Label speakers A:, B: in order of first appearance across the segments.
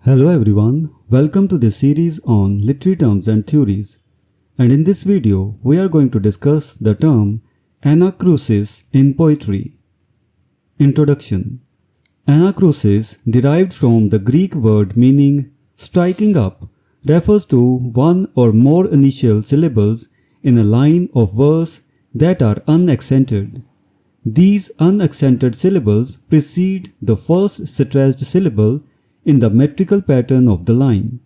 A: Hello everyone, welcome to this series on literary terms and theories. And in this video, we are going to discuss the term Anacrusis in poetry. Introduction. Anacrusis, derived from the Greek word meaning striking up, refers to one or more initial syllables in a line of verse that are unaccented. These unaccented syllables precede the first stressed syllable in the metrical pattern of the line.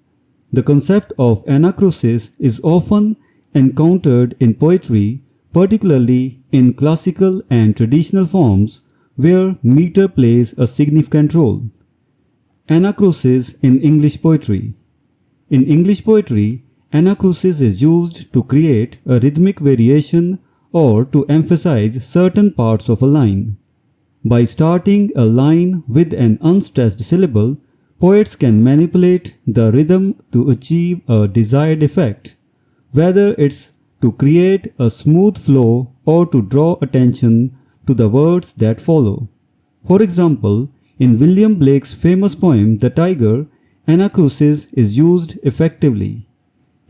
A: The concept of anacrusis is often encountered in poetry, particularly in classical and traditional forms where meter plays a significant role. Anacrusis in English poetry. In English poetry, anacrusis is used to create a rhythmic variation or to emphasize certain parts of a line. By starting a line with an unstressed syllable, poets can manipulate the rhythm to achieve a desired effect, whether it's to create a smooth flow or to draw attention to the words that follow. For example, in William Blake's famous poem The Tiger, anacrusis is used effectively.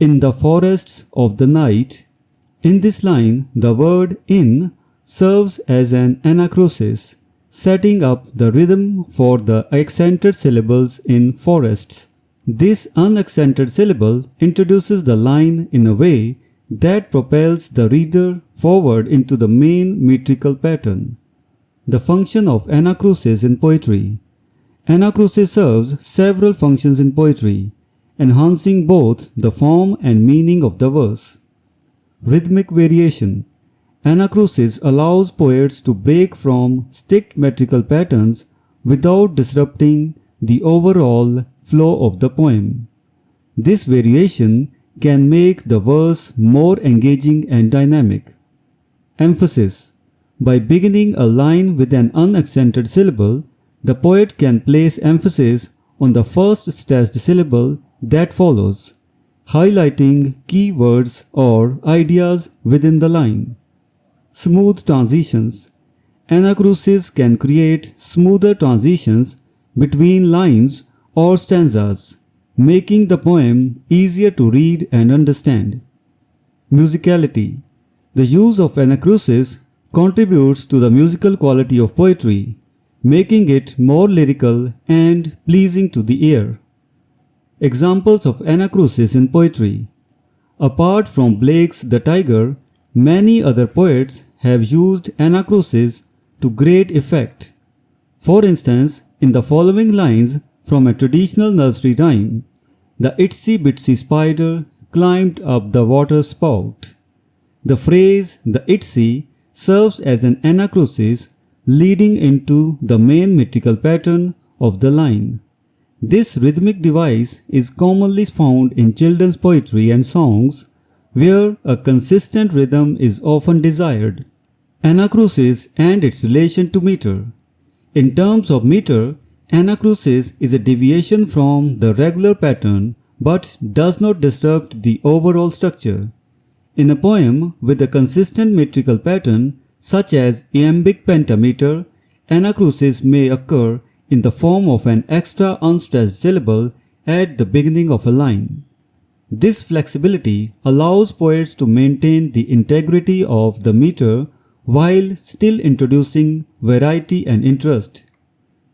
A: In the forests of the night, in this line, the word in serves as an anacrusis, setting up the rhythm for the accented syllables in forests. This unaccented syllable introduces the line in a way that propels the reader forward into the main metrical pattern. The function of anacrusis in poetry. Anacrusis serves several functions in poetry, enhancing both the form and meaning of the verse. Rhythmic variation. Anacrusis allows poets to break from strict metrical patterns without disrupting the overall flow of the poem. This variation can make the verse more engaging and dynamic. Emphasis. By beginning a line with an unaccented syllable, the poet can place emphasis on the first stressed syllable that follows, highlighting key words or ideas within the line. Smooth transitions. Anacrusis can create smoother transitions between lines or stanzas, making the poem easier to read and understand. Musicality. The use of anacrusis contributes to the musical quality of poetry, making it more lyrical and pleasing to the ear. Examples of anacrusis in poetry. Apart from Blake's The Tiger, many other poets have used anacrusis to great effect. For instance, in the following lines from a traditional nursery rhyme, the itsy bitsy spider climbed up the water spout. The phrase the itsy serves as an anacrusis leading into the main metrical pattern of the line. This rhythmic device is commonly found in children's poetry and songs, where a consistent rhythm is often desired. Anacrusis and its relation to meter. In terms of meter, anacrusis is a deviation from the regular pattern but does not disrupt the overall structure. In a poem with a consistent metrical pattern, such as iambic pentameter, anacrusis may occur in the form of an extra unstressed syllable at the beginning of a line. This flexibility allows poets to maintain the integrity of the meter while still introducing variety and interest.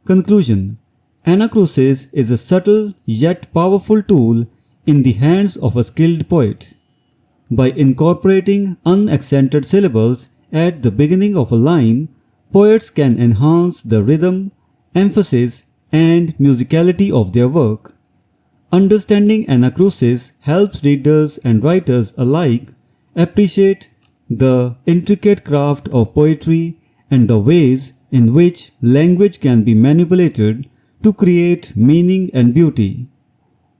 A: Conclusion. Anacrusis is a subtle yet powerful tool in the hands of a skilled poet. By incorporating unaccented syllables at the beginning of a line, poets can enhance the rhythm, emphasis, and musicality of their work. Understanding anacrusis helps readers and writers alike appreciate the intricate craft of poetry and the ways in which language can be manipulated to create meaning and beauty.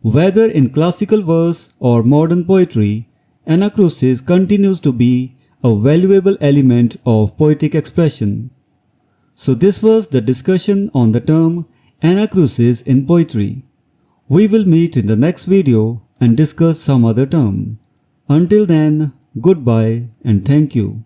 A: Whether in classical verse or modern poetry, anacrusis continues to be a valuable element of poetic expression. So this was the discussion on the term anacrusis in poetry. We will meet in the next video and discuss some other term. Until then, goodbye and thank you.